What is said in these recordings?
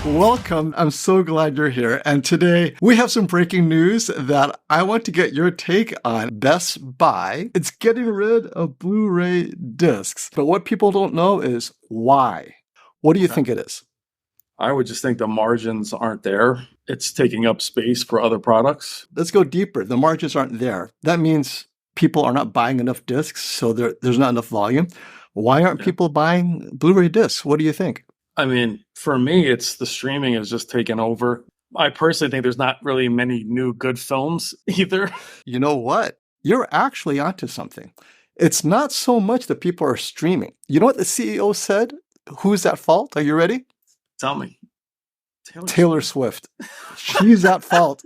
Welcome. I'm so glad you're here. And today we have some breaking news that I want to get your take on. Best Buy, it's getting rid of Blu-ray discs. But what people don't know is why. What do you think it is? I would just think the margins aren't there. It's taking up space for other products. Let's go deeper. The margins aren't there. That means people are not buying enough discs, so there's not enough volume. Why aren't people buying Blu-ray discs? What do you think? I mean, for me, it's the streaming is just taken over. I personally think there's not really many new good films either. You know what? You're actually onto something. It's not so much that people are streaming. You know what the CEO said? Who's at fault? Are you ready? Tell me. Taylor Swift. She's at fault.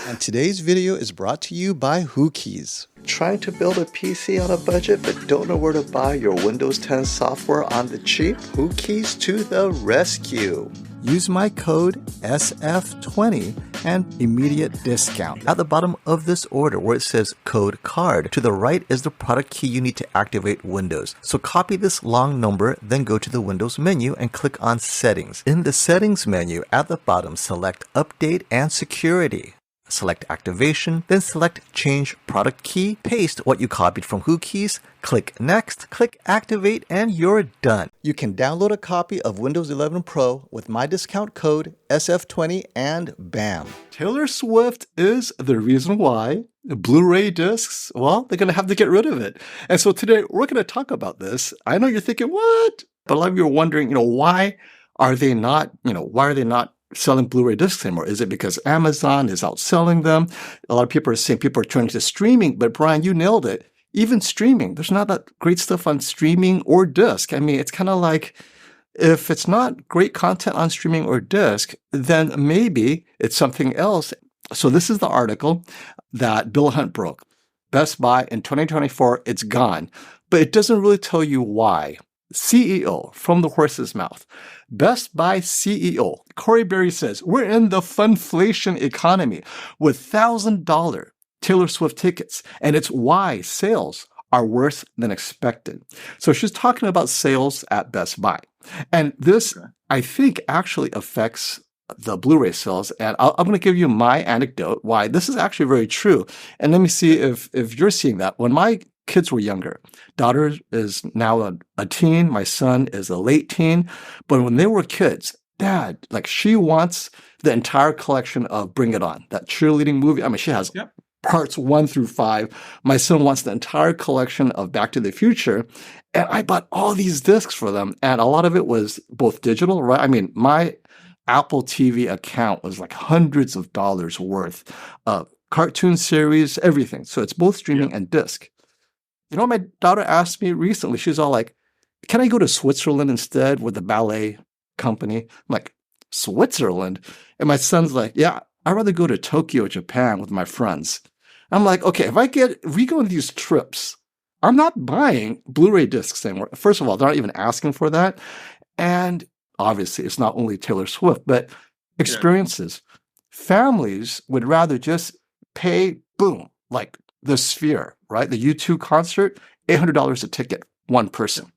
And today's video is brought to you by Whokeys. Trying to build a PC on a budget but don't know where to buy your Windows 10 software on the cheap? Whokeys to the rescue. Use my code SF20 and immediate discount. At the bottom of this order where it says code card, to the right is the product key you need to activate Windows. So copy this long number, then go to the Windows menu and click on Settings. In the Settings menu at the bottom, select Update and Security. Select Activation, then select Change Product Key, paste what you copied from Whokeys, click Next, click Activate, and you're done. You can download a copy of Windows 11 Pro with my discount code SF20 and bam. Taylor Swift is the reason why Blu-ray discs, well, they're going to have to get rid of it. And so today we're going to talk about this. I know you're thinking, what? But a lot of you are wondering, why are they not selling Blu-ray discs anymore? Is it because Amazon is outselling them? A lot of people are saying people are turning to streaming, but Brian, you nailed it. Even streaming, there's not that great stuff on streaming or disc. I mean, it's kind of like if it's not great content on streaming or disc, then maybe it's something else. So this is the article that Bill Hunt broke. Best Buy in 2024, it's gone. But it doesn't really tell you why. CEO from the horse's mouth. Best Buy CEO Corey Berry says, we're in the funflation economy with $1,000 Taylor Swift tickets, and it's why sales are worse than expected. So she's talking about sales at Best Buy. And this, I think, actually affects the Blu-ray sales. And I'm going to give you my anecdote why this is actually very true. And let me see if you're seeing that. When my kids were younger, daughter is now a teen, my son is a late teen, but when they were kids, Dad, she wants the entire collection of Bring It On, that cheerleading movie. I mean, she has parts 1 through 5. My son wants the entire collection of Back to the Future, and I bought all these discs for them, and a lot of it was both digital, right? I mean, my Apple TV account was like hundreds of dollars worth of cartoon series, everything. So it's both streaming and disc. You know, my daughter asked me recently, she's all like, can I go to Switzerland instead with the ballet company? I'm like, Switzerland? And my son's like, yeah, I'd rather go to Tokyo, Japan with my friends. I'm like, okay, if we go on these trips, I'm not buying Blu-ray discs anymore. First of all, they're not even asking for that. And obviously, it's not only Taylor Swift, but experiences. Families would rather just pay, boom, like the Sphere, right? The U2 concert, $800 a ticket, one person.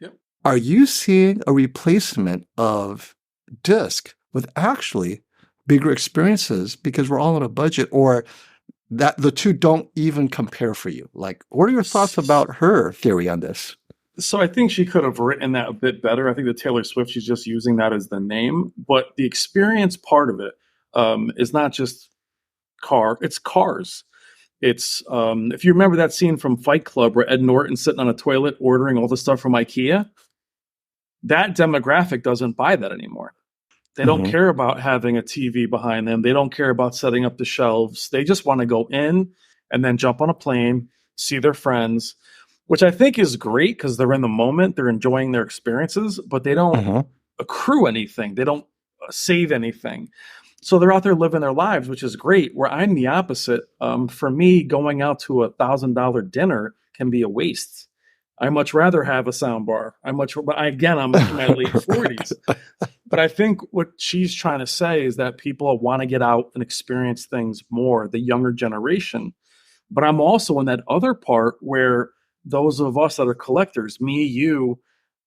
Yep. Are you seeing a replacement of disc with actually bigger experiences because we're all on a budget, or that the two don't even compare for you? Like, what are your thoughts about her theory on this? So I think she could have written that a bit better. I think that Taylor Swift, she's just using that as the name, but the experience part of it is not just it's cars. It's if you remember that scene from Fight Club where Ed Norton's sitting on a toilet ordering all the stuff from IKEA, that demographic doesn't buy that anymore. They don't care about having a TV behind them. They don't care about setting up the shelves. They just want to go in and then jump on a plane, see their friends, which I think is great because they're in the moment. They're enjoying their experiences, but they don't accrue anything. They don't save anything. So they're out there living their lives, which is great. Where I'm the opposite. For me, going out to $1,000 dinner can be a waste. I much rather have a sound bar. I'm in my late 40s. But I think what she's trying to say is that people want to get out and experience things more, the younger generation. But I'm also in that other part where those of us that are collectors, me, you,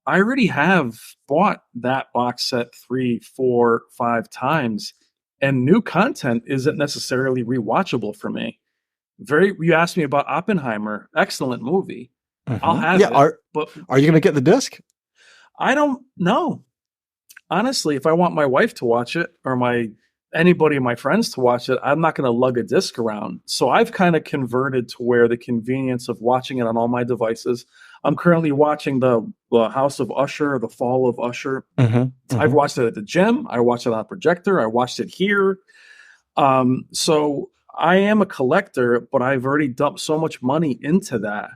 I already have bought that box set 3, 4, 5 times, and new content isn't necessarily rewatchable for me. You asked me about Oppenheimer, excellent movie. I'll have it. But are you going to get the disc? I don't know. Honestly, if I want my wife to watch it or anybody of my friends to watch it, I'm not going to lug a disc around. So I've kind of converted to where the convenience of watching it on all my devices. I'm currently watching the House of Usher, the Fall of Usher. I've watched it at the gym. I watched it on a projector. I watched it here. So I am a collector, but I've already dumped so much money into that.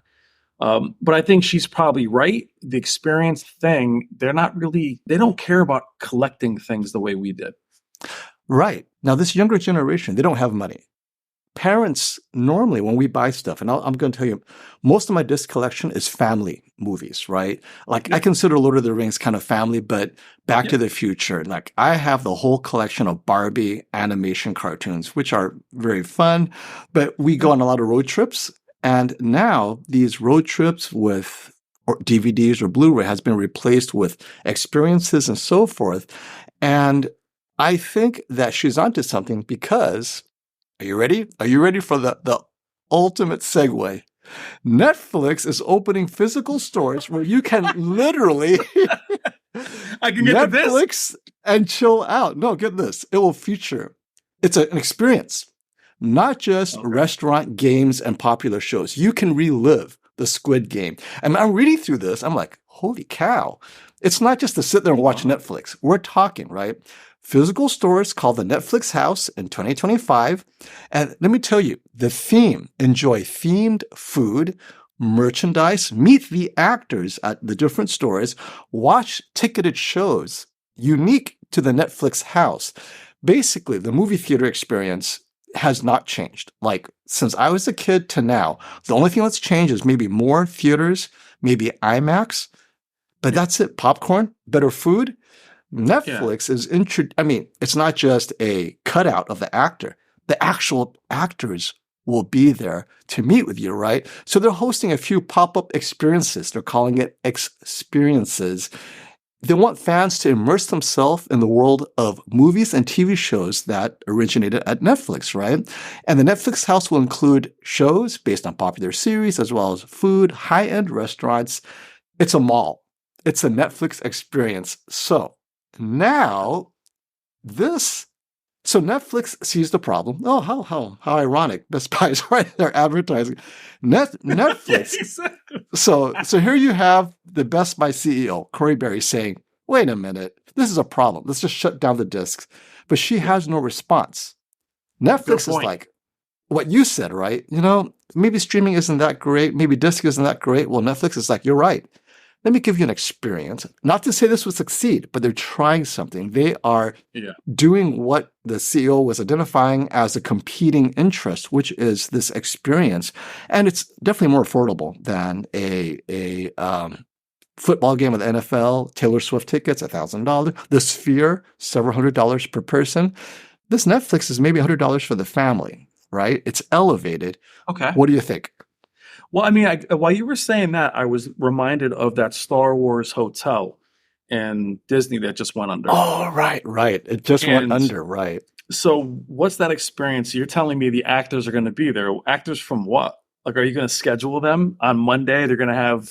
But I think she's probably right. The experience thing, they don't care about collecting things the way we did. Right. Now, this younger generation, they don't have money. Parents, normally when we buy stuff, and I'm going to tell you, most of my disc collection is family movies, right? Like I consider Lord of the Rings kind of family, but Back to the Future. Like I have the whole collection of Barbie animation cartoons, which are very fun, but we go on a lot of road trips. And now these road trips with DVDs or Blu-ray has been replaced with experiences and so forth. And I think that she's onto something because, are you ready? Are you ready for the ultimate segue? Netflix is opening physical stores where you can literally I can get Netflix and chill out. No, get this. It will feature, it's an experience. Not just restaurant games and popular shows. You can relive the Squid Game. And I'm reading through this. I'm like, holy cow. It's not just to sit there and watch Netflix. We're talking, right? Physical stores called the Netflix House in 2025. And let me tell you, the theme, enjoy themed food, merchandise, meet the actors at the different stores, watch ticketed shows unique to the Netflix House. Basically, the movie theater experience has not changed. Like since I was a kid to now, the only thing that's changed is maybe more theaters, maybe IMAX, but that's it. Popcorn, better food. Netflix is it's not just a cutout of the actor. The actual actors will be there to meet with you, right? So they're hosting a few pop-up experiences. They're calling it experiences. They want fans to immerse themselves in the world of movies and TV shows that originated at Netflix, right? And the Netflix House will include shows based on popular series, as well as food, high-end restaurants. It's a mall. It's a Netflix experience. So now Netflix sees the problem. Oh, how ironic. Best Buy is right there advertising. Netflix. Exactly. So here you have the Best Buy CEO, Corey Berry, saying, wait a minute, this is a problem. Let's just shut down the discs. But she has no response. Netflix is like, what you said, right? Maybe streaming isn't that great. Maybe disc isn't that great. Well, Netflix is like, you're right. Let me give you an experience. Not to say this would succeed, but they're trying something. They are doing what the CEO was identifying as a competing interest, which is this experience. And it's definitely more affordable than a football game with the NFL, Taylor Swift tickets, $1,000. The Sphere, several $100s per person. This Netflix is maybe $100 for the family, right? It's elevated. Okay. What do you think? Well, while you were saying that, I was reminded of that Star Wars hotel in Disney that just went under. Oh, right. It just went under, right. So what's that experience? You're telling me the actors are going to be there. Actors from what? Like, are you going to schedule them on Monday? They're going to have,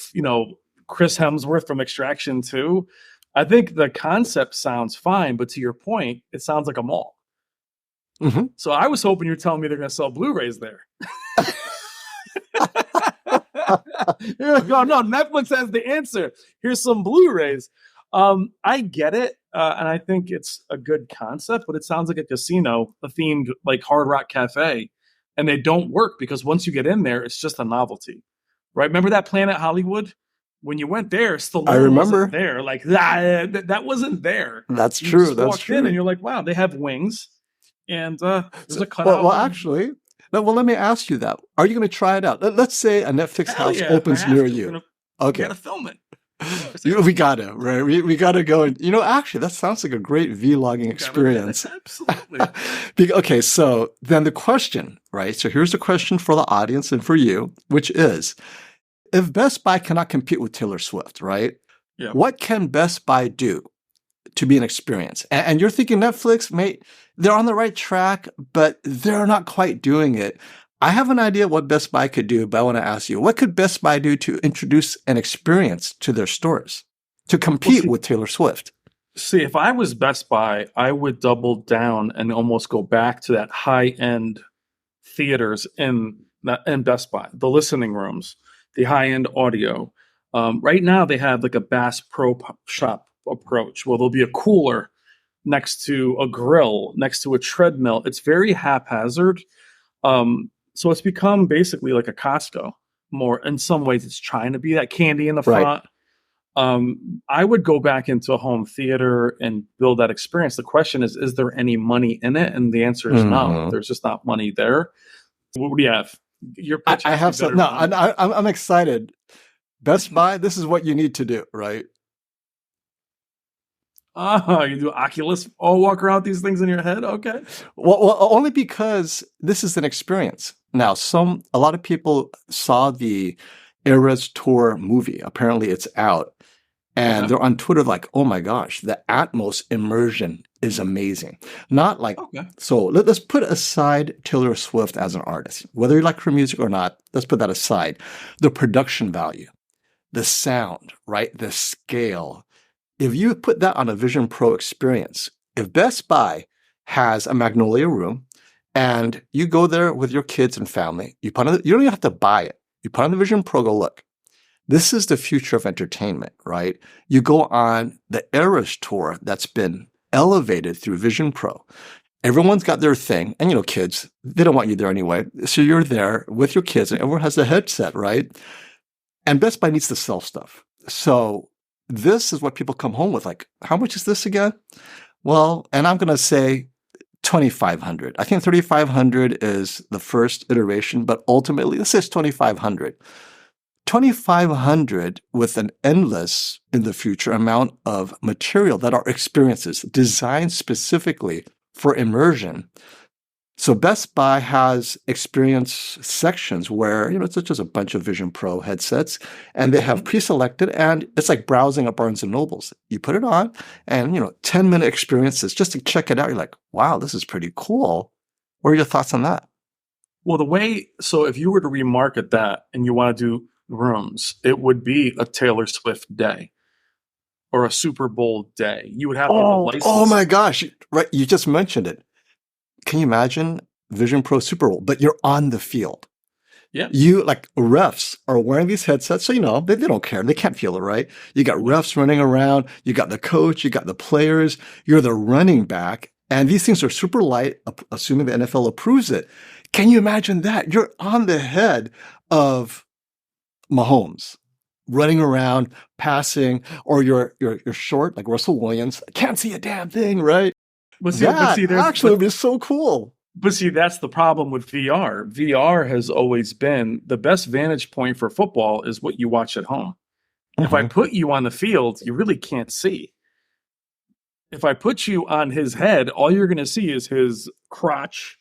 Chris Hemsworth from Extraction 2. I think the concept sounds fine, but to your point, it sounds like a mall. Mm-hmm. So I was hoping you're telling me they're going to sell Blu-rays there. You're like, oh no, Netflix has the answer. Here's some Blu-rays. I get it, and I think it's a good concept, but it sounds like a casino, a themed like Hard Rock Cafe, and they don't work because once you get in there, it's just a novelty, right? Remember that Planet Hollywood? When you went there, Stallone wasn't there. Like that wasn't there. That's true. That's walked true. in and you're like, wow, they have wings, and there's a cutout. Well, actually. No, well, let me ask you that. Are you going to try it out? Let's say a Netflix house opens near you. Okay. We got to film it. We got to, right? We got to go. And, actually, that sounds like a great vlogging experience. Absolutely. Okay, so then the question, right? So here's the question for the audience and for you, which is, if Best Buy cannot compete with Taylor Swift, right? Yeah. What can Best Buy do to be an experience? And you're thinking Netflix, mate, they're on the right track, but they're not quite doing it. I have an idea what Best Buy could do, but I want to ask you, what could Best Buy do to introduce an experience to their stores to compete with Taylor Swift? See, if I was Best Buy, I would double down and almost go back to that high-end theaters in Best Buy, the listening rooms, the high-end audio. Right now, they have like a Bass Pro Shop approach. Well, there'll be a cooler next to a grill, next to a treadmill. It's very haphazard. So it's become basically like a Costco. More in some ways, it's trying to be that candy in the front. I would go back into a home theater and build that experience. The question is there any money in it? And the answer is no. There's just not money there. What do you have? I have some. No, I'm excited. Best Buy, this is what you need to do, right? You do Oculus, walk around with these things in your head? Okay. Well, only because this is an experience. Now, a lot of people saw the Eras Tour movie. Apparently it's out. And they're on Twitter like, oh my gosh, the Atmos immersion is amazing. Not like, so let's put aside Taylor Swift as an artist. Whether you like her music or not, let's put that aside. The production value, the sound, right? The scale. If you put that on a Vision Pro experience, if Best Buy has a Magnolia room and you go there with your kids and family, you don't even have to buy it. You put on the Vision Pro, go look. This is the future of entertainment, right? You go on the Eras Tour that's been elevated through Vision Pro. Everyone's got their thing. And, kids, they don't want you there anyway. So you're there with your kids and everyone has a headset, right? And Best Buy needs to sell stuff. So this is what people come home with. Like, how much is this again? Well, and I'm going to say $2,500. I think $3,500 is the first iteration, but ultimately this is $2,500. $2,500 with an endless, in the future, amount of material that are experiences designed specifically for immersion. So Best Buy has experience sections where, it's just a bunch of Vision Pro headsets and they have pre-selected, and it's like browsing at Barnes & Nobles. You put it on and, 10-minute experiences just to check it out. You're like, wow, this is pretty cool. What are your thoughts on that? Well, so if you were to remarket that and you want to do rooms, it would be a Taylor Swift day or a Super Bowl day. You would have to have a license. Oh my gosh. Right. You just mentioned it. Can you imagine Vision Pro Super Bowl, but you're on the field? Yeah. You refs are wearing these headsets. So, they don't care. They can't feel it, right? You got refs running around. You got the coach. You got the players. You're the running back. And these things are super light, assuming the NFL approves it. Can you imagine that? You're on the head of Mahomes, running around, passing, or you're short like Russell Williams. Can't see a damn thing, right? But see, actually would be so cool. But see, that's the problem with VR. VR has always been the best vantage point for football is what you watch at home. If I put you on the field, you really can't see. If I put you on his head, all you're going to see is his crotch,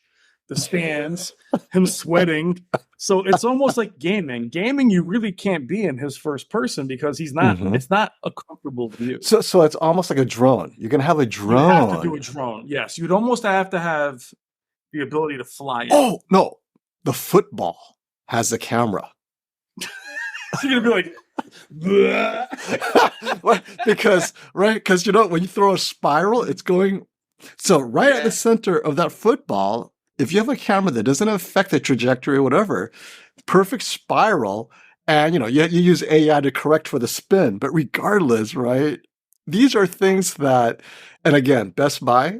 the stands, him sweating. So it's almost like gaming. Gaming, you really can't be in his first person because he's not. It's not a comfortable view. So it's almost like a drone. You're going to have a drone. You have to do a drone. Yes, you'd almost have to have the ability to fly it. Oh no, the football has a camera. So you're gonna be like, because when you throw a spiral, it's going. So at the center of that football. If you have a camera that doesn't affect the trajectory or whatever, perfect spiral, and you use AI to correct for the spin. But regardless, right? These are things that, and again, Best Buy,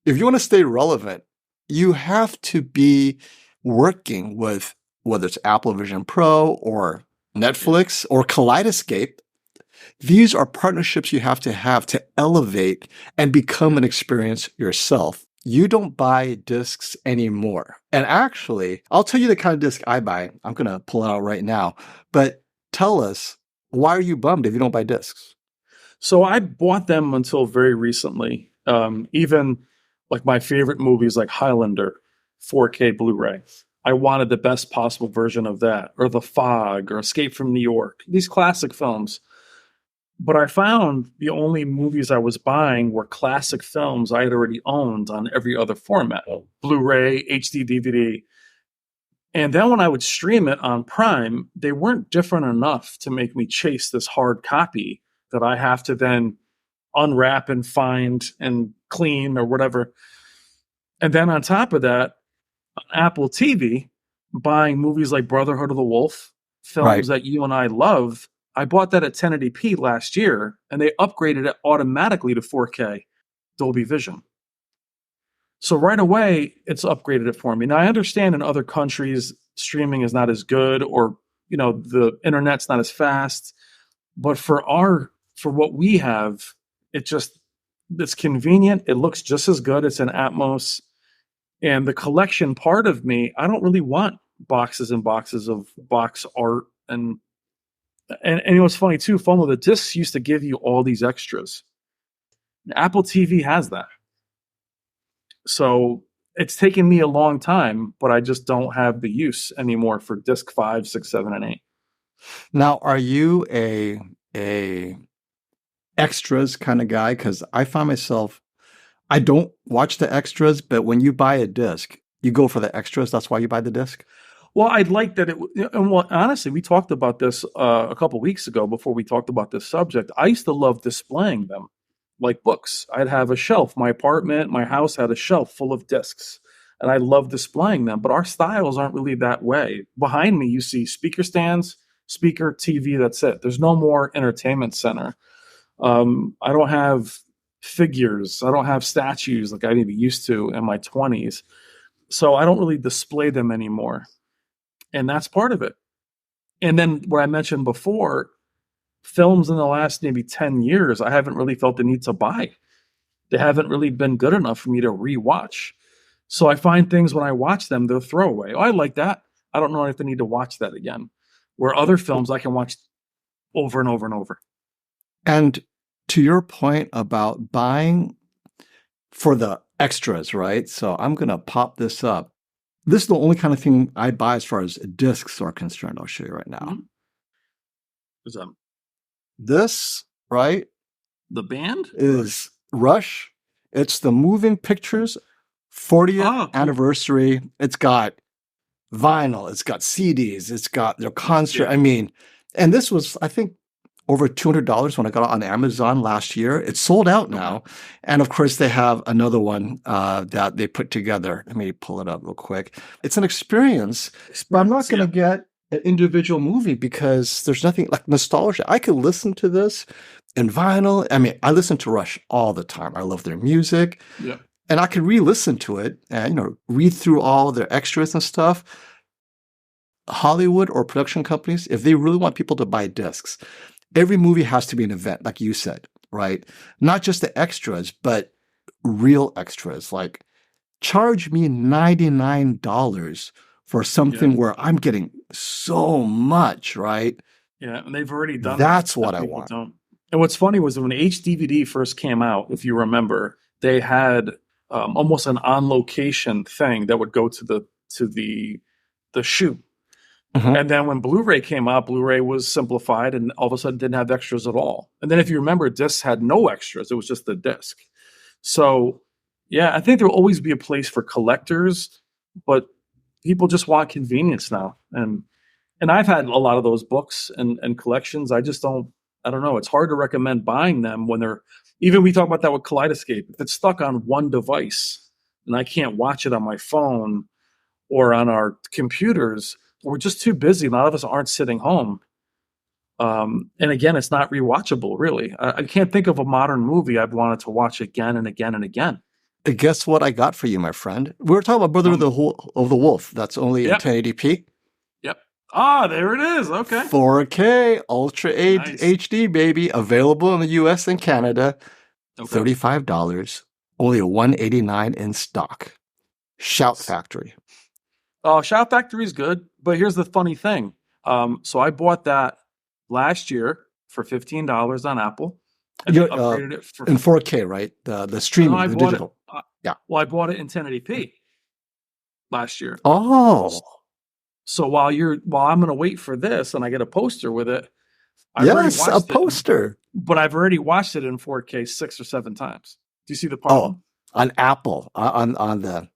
if you want to stay relevant, you have to be working with whether it's Apple Vision Pro or Netflix or Kaleidoscape. These are partnerships you have to elevate and become an experience yourself. You don't buy discs anymore. And actually, I'll tell you the kind of disc I buy. I'm going to pull it out right now. But tell us, why are you bummed if you don't buy discs? So I bought them until very recently. Even like my favorite movies like Highlander, 4K Blu-ray. I wanted the best possible version of that. Or The Fog or Escape from New York. These classic films. But I found the only movies I was buying were classic films I had already owned on every other format, Blu-ray, HD DVD. And then when I would stream it on Prime, they weren't different enough to make me chase this hard copy that I have to then unwrap and find and clean or whatever. And then on top of that, on Apple TV, buying movies like Brotherhood of the Wolf, films that you and I love. I bought that at 1080p last year, and they upgraded it automatically to 4K Dolby Vision. So right away, it's upgraded it for me. Now, I understand in other countries, streaming is not as good, or the internet's not as fast. But for what we have, it's convenient. It looks just as good. It's an Atmos. And the collection part of me, I don't really want boxes and boxes of box art. And what's funny too, FOMO, the discs used to give you all these extras. Apple TV has that. So it's taken me a long time, but I just don't have the use anymore for disc 5, 6, 7, and 8. Now, are you a extras kind of guy? Because I find myself, I don't watch the extras, but when you buy a disc, you go for the extras. That's why you buy the disc? Well, I'd like that honestly, we talked about this a couple weeks ago before we talked about this subject. I used to love displaying them like books. I'd have a shelf. My apartment, my house had a shelf full of discs, and I love displaying them. But our styles aren't really that way. Behind me, you see speaker stands, speaker, TV, that's it. There's no more entertainment center. I don't have figures. I don't have statues like I maybe used to in my 20s. So I don't really display them anymore. And that's part of it. And then what I mentioned before, films in the last maybe 10 years, I haven't really felt the need to buy. They haven't really been good enough for me to rewatch. So I find things when I watch them, they're throwaway. Oh, I like that. I don't know if I need to watch that again. Where other films I can watch over and over and over. And to your point about buying for the extras, right? So I'm going to pop this up. This is the only kind of thing I buy as far as discs are concerned. I'll show you right now. Mm-hmm. What's that? This, right? The band? Is Rush. It's the Moving Pictures 40th anniversary. It's got vinyl. It's got CDs. It's got their concert. Yeah. I mean, and this was, I think, over $200 when I got it on Amazon last year. It's sold out now. And of course, they have another one that they put together. Let me pull it up real quick. It's an experience, but I'm not going to get an individual movie because there's nothing like nostalgia. I could listen to this in vinyl. I mean, I listen to Rush all the time. I love their music. Yeah. And I could re-listen to it and, read through all their extras and stuff. Hollywood or production companies, if they really want people to buy discs, every movie has to be an event, like you said, right? Not just the extras, but real extras. Like, charge me $99 for something where I'm getting so much, right? Yeah, and they've already done That's what I want. Don't. And what's funny was when HDVD first came out, if you remember, they had almost an on-location thing that would go to the shoot. Mm-hmm. And then when Blu-ray came out, Blu-ray was simplified and all of a sudden didn't have extras at all. And then if you remember, discs had no extras. It was just the disc. So, yeah, I think there will always be a place for collectors, but people just want convenience now. And I've had a lot of those books and collections. I don't know. It's hard to recommend buying them when they're, even we talk about that with Kaleidoscape. If it's stuck on one device and I can't watch it on my phone or on our computers, we're just too busy. A lot of us aren't sitting home. And again, it's not rewatchable, really. I can't think of a modern movie I've wanted to watch again and again and again. Guess what I got for you, my friend? We were talking about Brother of the Wolf. That's only in 1080p. Yep. Ah, there it is. Okay. 4K, Ultra HD, baby. Available in the US and Canada. Okay. $35. Only $189 in stock. Shout Factory. Oh, Shout Factory is good. But here's the funny thing. So I bought that last year for $15 on Apple. And upgraded it for in 4K, right? The streaming, the digital. Yeah. Well, I bought it in 1080p last year. Oh. So while I'm going to wait for this and I get a poster with it. Yes, a poster. but I've already watched it in 4K 6 or 7 times. Do you see the problem? On Apple, on the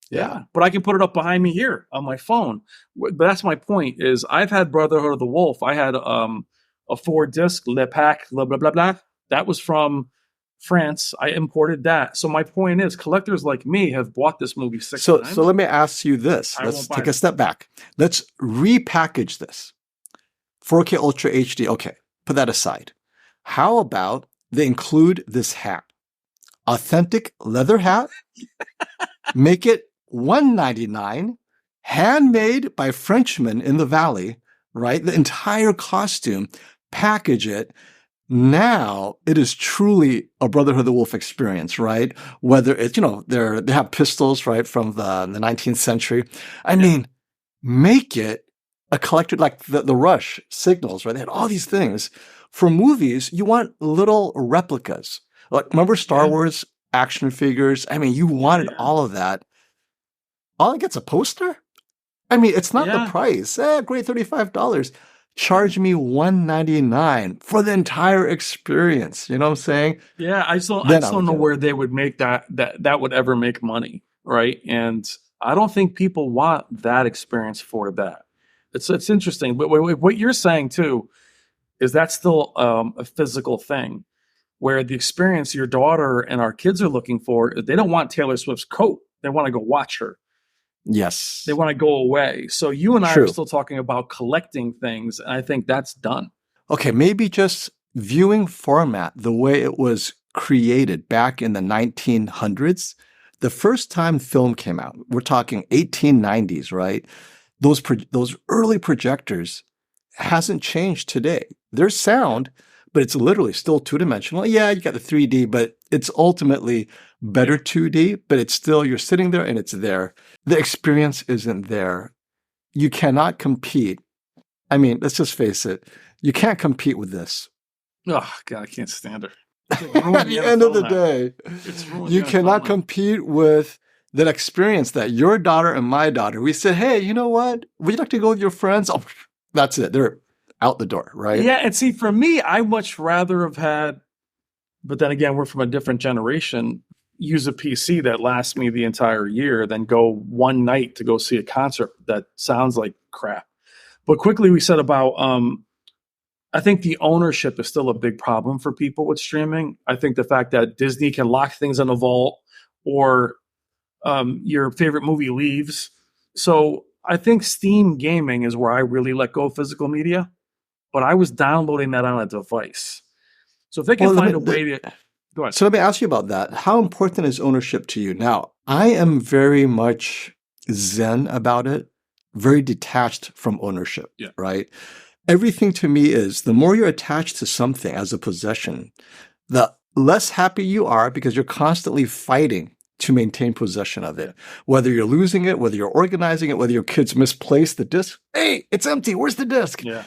Yeah, but I can put it up behind me here on my phone. But that's my point. Is I've had Brotherhood of the Wolf. I had a 4-disc Le Pack, blah blah blah blah. That was from France. I imported that. So my point is, collectors like me have bought this movie 6 times. So let me ask you this. Let's take a step back. Let's repackage this. 4K Ultra HD. Okay, put that aside. How about they include this hat? Authentic leather hat. Make it $199, handmade by Frenchmen in the Valley, right? The entire costume, package it. Now it is truly a Brotherhood of the Wolf experience, right? Whether it's, they have pistols, right, from the 19th century. I mean, make it a collector, like the Rush signals, right? They had all these things. For movies, you want little replicas. Like, remember Star Wars action figures? I mean, you wanted all of that. All it gets a poster? I mean, it's not the price. Great, $35. Charge me $199 for the entire experience. You know what I'm saying? Yeah, I just don't know where they would make that would ever make money, right? And I don't think people want that experience for that. It's interesting, but what you're saying too is that's still a physical thing, where the experience your daughter and our kids are looking for, they don't want Taylor Swift's coat. They want to go watch her. Yes. They want to go away. So you and I are still talking about collecting things, and I think that's done. Okay, maybe just viewing format the way it was created back in the 1900s. The first time film came out, we're talking 1890s, right? Those early projectors hasn't changed today. There's sound, but it's literally still two-dimensional. Yeah, you got the 3D, but it's ultimately better 2D, but it's still, you're sitting there and it's there. The experience isn't there. You cannot compete. I mean, let's just face it. You can't compete with this. Oh, God, I can't stand it. At the end of the day, you cannot compete with that experience that your daughter and my daughter, we said, hey, you know what? Would you like to go with your friends? Oh, that's it. They're out the door, right? Yeah, and see, for me, I much rather have had, but then again, we're from a different generation, use a PC that lasts me the entire year than go one night to go see a concert that sounds like crap. But quickly, we said about, I think the ownership is still a big problem for people with streaming. I think the fact that Disney can lock things in a vault, or your favorite movie leaves. So I think Steam gaming is where I really let go of physical media, but I was downloading that on a device. So if they can find a way to... Go ahead. So let me ask you about that. How important is ownership to you? Now, I am very much zen about it, very detached from ownership, right? Everything to me is, the more you're attached to something as a possession, the less happy you are, because you're constantly fighting to maintain possession of it. Whether you're losing it, whether you're organizing it, whether your kids misplace the disc. Hey, it's empty. Where's the disc? Yeah.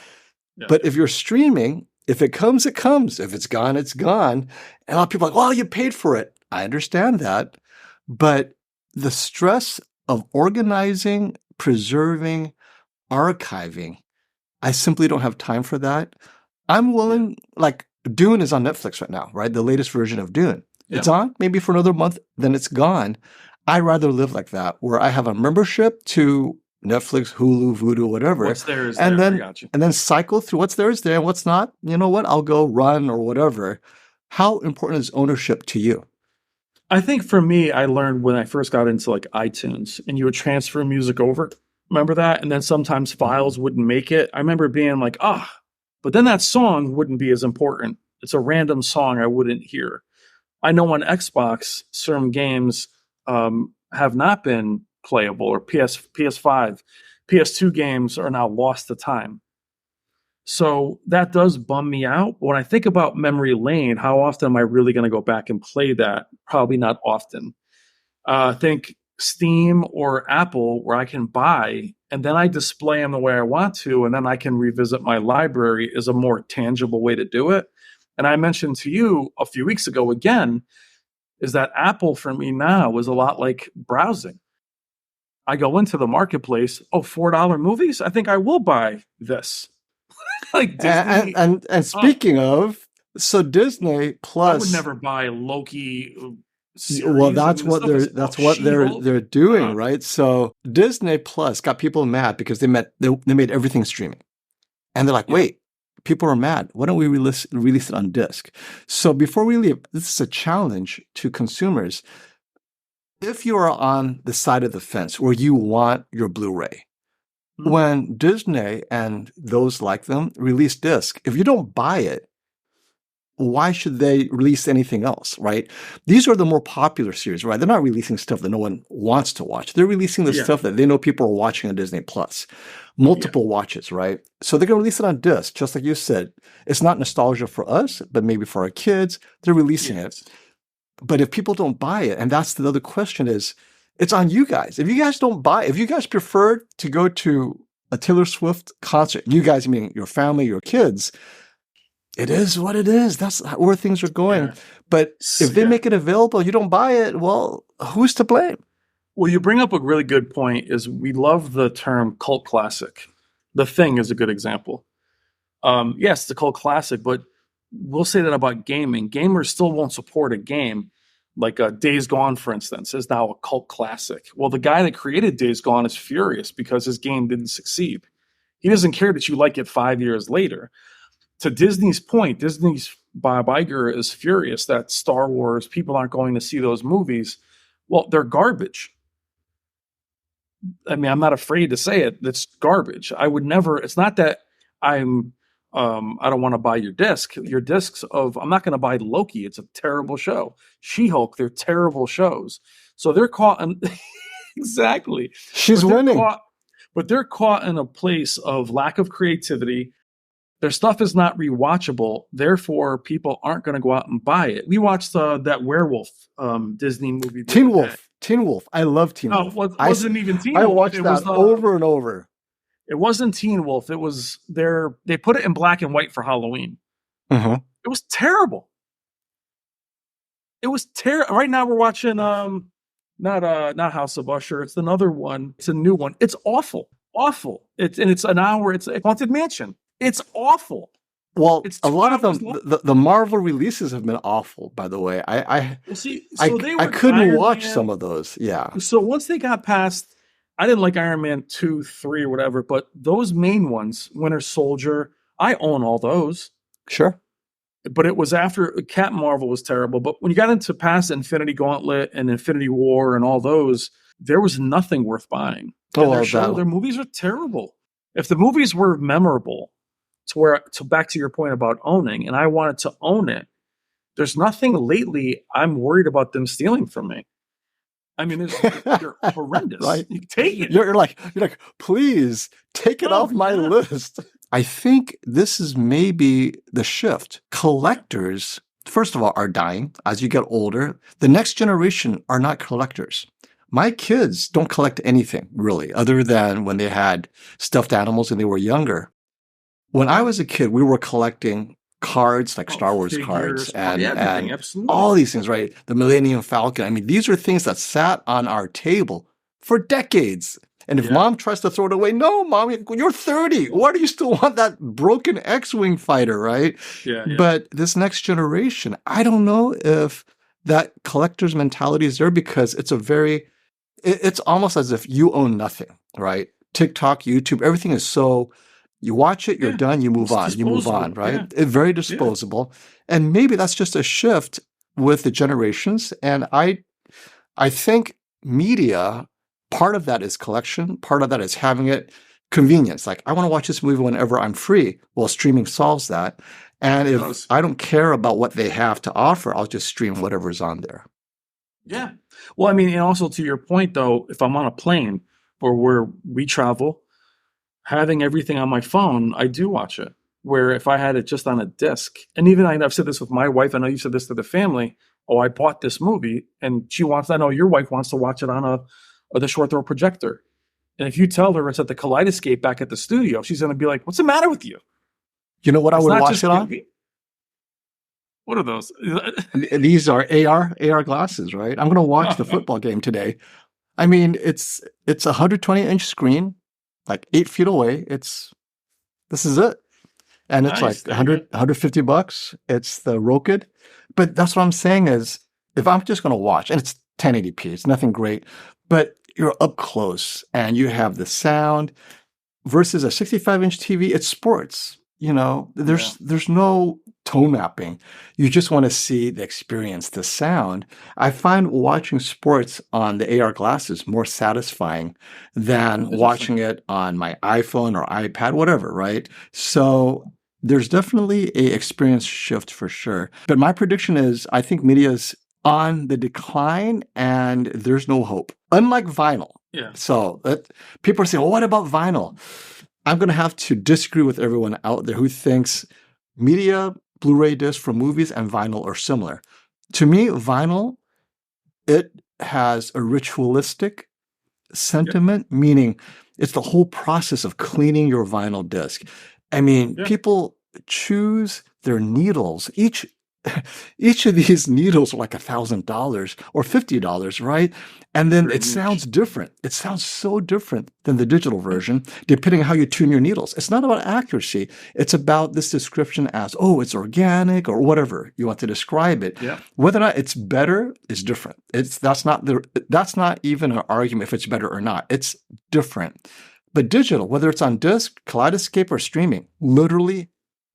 But if you're streaming, if it comes, it comes. If it's gone, it's gone. And a lot of people are like, well, you paid for it. I understand that. But the stress of organizing, preserving, archiving, I simply don't have time for that. I'm willing, like, Dune is on Netflix right now, right? The latest version of Dune. It's on maybe for another month, then it's gone. I'd rather live like that, where I have a membership to Netflix, Hulu, Vudu, whatever. What's there is and there. Then, and then cycle through what's there is there and what's not. You know what? I'll go run or whatever. How important is ownership to you? I think for me, I learned when I first got into like iTunes, and you would transfer music over. Remember that? And then sometimes files wouldn't make it. I remember being like, but then that song wouldn't be as important. It's a random song I wouldn't hear. I know on Xbox, certain games have not been playable, or PS5, PS2 games are now lost to time. So that does bum me out. When I think about memory lane, how often am I really going to go back and play that? Probably not often. I think Steam or Apple, where I can buy and then I display them the way I want to, and then I can revisit my library, is a more tangible way to do it. And I mentioned to you a few weeks ago again, is that Apple for me now is a lot like browsing. I go into the marketplace, $4 movies? I think I will buy this. Like Disney. And speaking of, So Disney I would Plus. never buy Loki series. Well, I mean, the stuff is that's oh, what She-Hulk. they're doing, right? So Disney Plus got people mad because they made everything streaming, and they're like, Yeah. wait, people are mad. Why don't we release it on disc? So before we leave, this is a challenge to consumers. If you are on the side of the fence where you want your Blu-ray, when Disney and those like them release disc, if you don't buy it, why should they release anything else, right? These are the more popular series, right? They're not releasing stuff that no one wants to watch. They're releasing the stuff that they know people are watching on Disney Plus. Multiple watches, right? So they're going to release it on disc, just like you said. It's not nostalgia for us, but maybe for our kids. They're releasing it. But if people don't buy it, and that's the other question is, it's on you guys. If you guys don't buy, if you guys prefer to go to a Taylor Swift concert, you guys meaning your family, your kids, it is what it is. That's where things are going. Yeah. But if they make it available, you don't buy it, well, who's to blame? Well, you bring up a really good point is we love the term cult classic. The Thing is a good example. Yes, it's a cult classic, but we'll say that about gaming. Gamers still won't support a game. Like Days Gone, for instance, is now a cult classic. Well, the guy that created Days Gone is furious because his game didn't succeed. He doesn't care that you like it 5 years later. To Disney's point, Disney's Bob Iger is furious that Star Wars, people aren't going to see those movies. Well, they're garbage. I mean, I'm not afraid to say it. It's garbage. I would never, it's not that I don't want to buy your disc. Your discs I'm not going to buy Loki. It's a terrible show. She-Hulk, they're terrible shows. So they're caught in, exactly. She's winning. But they're caught in a place of lack of creativity. Their stuff is not rewatchable. Therefore, people aren't going to go out and buy it. We watched that werewolf Disney movie. Teen Wolf. I love Teen Wolf. No, it wasn't even Teen Wolf. I watched that over and over. It wasn't Teen Wolf. It was they put it in black and white for Halloween. Uh-huh. It was terrible. It was terrible. Right now we're watching not House of Usher. It's another one. It's a new one. It's awful. It's an hour. It's a Haunted Mansion. It's awful. Well, a lot of them, the Marvel releases have been awful, by the way. I couldn't watch some of those. Yeah. So once they got past, I didn't like Iron Man 2, 3, or whatever, but those main ones, Winter Soldier, I own all those. Sure. But it was after Captain Marvel was terrible. But when you got into past Infinity Gauntlet and Infinity War and all those, there was nothing worth buying. Their movies are terrible. If the movies were memorable, to back to your point about owning, and I wanted to own it, there's nothing lately I'm worried about them stealing from me. I mean, they're horrendous. Right. You take it. You're like, please take it off my list. I think this is maybe the shift. Collectors, first of all, are dying as you get older. The next generation are not collectors. My kids don't collect anything, really, other than when they had stuffed animals and they were younger. When I was a kid, we were collecting cards, like Star Wars cards, and all these things, right? The Millennium Falcon. I mean, these are things that sat on our table for decades. And if mom tries to throw it away, no, mom, you're 30. Why do you still want that broken X-Wing fighter, right? Yeah. But this next generation, I don't know if that collector's mentality is there because it's almost as if you own nothing, right? TikTok, YouTube, everything is so... You watch it, you're done, you move on, right? Yeah. It's very disposable. Yeah. And maybe that's just a shift with the generations. And I think media, part of that is collection, part of that is having it convenience. Like, I want to watch this movie whenever I'm free. Well, streaming solves that. And if I don't care about what they have to offer, I'll just stream whatever's on there. Yeah. Well, I mean, and also to your point, though, if I'm on a plane or where we travel, having everything on my phone, I do watch it. Where if I had it just on a disc, and even I've said this with my wife, I know you said this to the family, I bought this movie, and I know your wife wants to watch it on the short throw projector. And if you tell her it's at the Kaleidoscape back at the studio, she's going to be like, what's the matter with you? You know what I would watch it on? What are those? These are AR glasses, right? I'm going to watch the football game today. I mean, it's a 120-inch screen. Like 8 feet away, this is it. And it's Nice. like 100, $150. It's the Roku. But that's what I'm saying is, if I'm just going to watch, and it's 1080p, it's nothing great, but you're up close and you have the sound versus a 65-inch TV, it's sports. You know, there's no tone mapping. You just want to see the experience, the sound. I find watching sports on the AR glasses more satisfying than watching it on my iPhone or iPad, whatever, right? So there's definitely a experience shift for sure. But my prediction is I think media is on the decline and there's no hope. Unlike vinyl. Yeah. So people are saying, well, what about vinyl? I'm going to have to disagree with everyone out there who thinks media, Blu-ray discs for movies and vinyl are similar. To me, vinyl, it has a ritualistic sentiment, meaning it's the whole process of cleaning your vinyl disc. I mean, people choose their needles. Each of these needles are like $1,000 or $50, right? And then it sounds different. It sounds so different than the digital version, depending on how you tune your needles. It's not about accuracy. It's about this description as, oh, it's organic or whatever you want to describe it. Yeah. Whether or not it's better is different. That's not even an argument if it's better or not. It's different. But digital, whether it's on disc, Kaleidoscape, or streaming, literally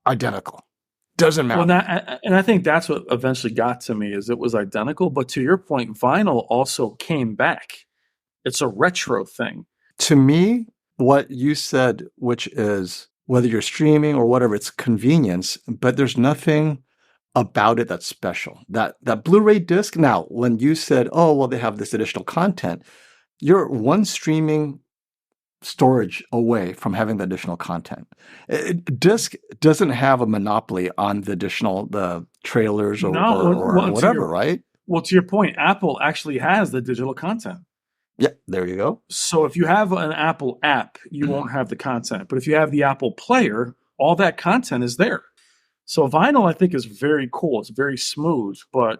identical. Doesn't matter. Well, and I think that's what eventually got to me is it was identical. But to your point, vinyl also came back. It's a retro thing. To me, what you said, which is whether you're streaming or whatever, it's convenience, but there's nothing about it that's special. That Blu-ray disc, now, when you said, oh, well, they have this additional content, you're one streaming storage away from having the additional content. Disc doesn't have a monopoly on the trailers or whatever, right? Well, to your point, Apple actually has the digital content. Yeah, there you go. So if you have an Apple app, you won't have the content. But if you have the Apple player, all that content is there. So vinyl, I think, is very cool. It's very smooth. But,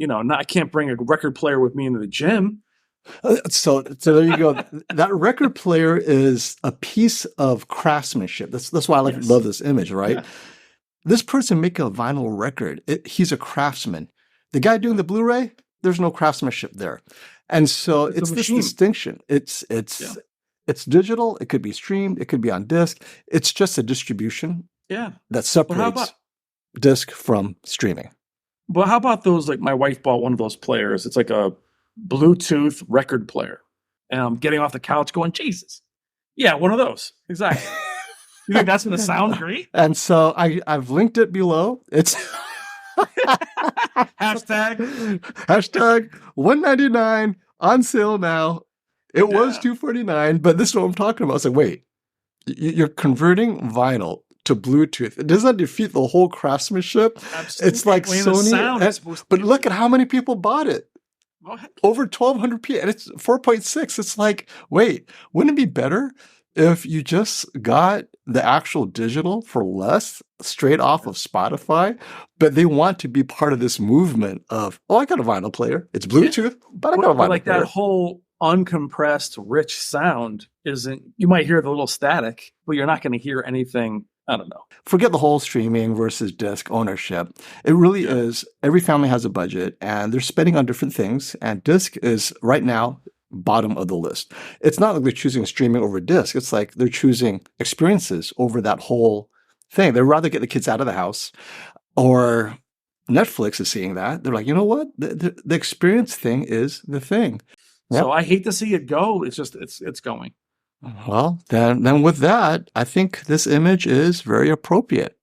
I can't bring a record player with me into the gym. So there you go. That record player is a piece of craftsmanship. That's why I love this image, right? Yeah. This person making a vinyl record, he's a craftsman. The guy doing the Blu-ray, there's no craftsmanship there. And so it's this distinction. It's digital. It could be streamed. It could be on disc. It's just a distribution that separates disc from streaming. But how about those, like my wife bought one of those players. It's like a Bluetooth record player. And I'm getting off the couch going, Jesus. Yeah, one of those. Exactly. You think that's going to sound great? And so I've linked it below. It's hashtag $199 on sale now. It was $249, but this is what I'm talking about. It's like, wait, you're converting vinyl to Bluetooth. It doesn't defeat the whole craftsmanship. Absolutely. It's like Sony. But look at how many people bought it. Over 1,200 people, and it's 4.6. It's like, wait, wouldn't it be better if you just got the actual digital for less straight off of Spotify? But they want to be part of this movement of, oh, I got a vinyl player. It's Bluetooth, but I got a vinyl player. That whole uncompressed, rich sound isn't, you might hear the little static, but you're not going to hear anything. I don't know. Forget the whole streaming versus disc ownership. It really is. Every family has a budget and they're spending on different things. And disc is right now bottom of the list. It's not like they're choosing streaming over disc. It's like they're choosing experiences over that whole thing. They'd rather get the kids out of the house, or Netflix is seeing that. They're like, you know what? The experience thing is the thing. Yep. So I hate to see it go. It's just, it's going. Well, then with that, I think this image is very appropriate.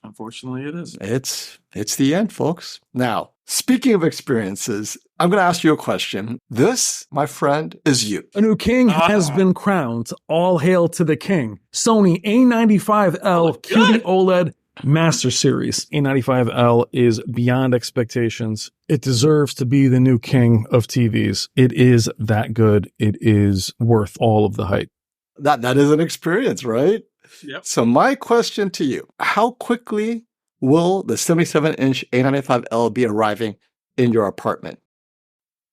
Unfortunately, it is. It's the end, folks. Now, speaking of experiences, I'm going to ask you a question. This, my friend, is you. A new king has been crowned. All hail to the king. Sony A95L QD OLED Master Series. A95L is beyond expectations. It deserves to be the new king of TVs. It is that good. It is worth all of the hype. That is an experience, right? Yep. So my question to you, how quickly will the 77-inch A95L be arriving in your apartment?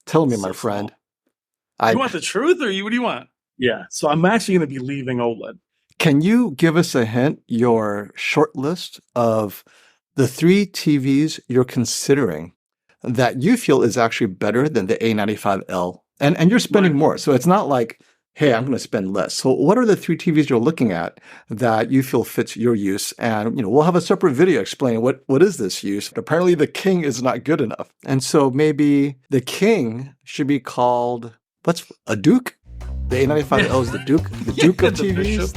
Tell me, my friend. You want the truth, or what do you want? Yeah. So I'm actually going to be leaving OLED. Can you give us a hint, your short list of the 3 TVs you're considering that you feel is actually better than the A95L? And you're spending more. So it's not like, hey, I'm going to spend less. So what are the 3 TVs you're looking at that you feel fits your use? And, we'll have a separate video explaining what is this use. But apparently the King is not good enough. And so maybe the King should be called, what's a Duke? The A95L is the Duke of TVs.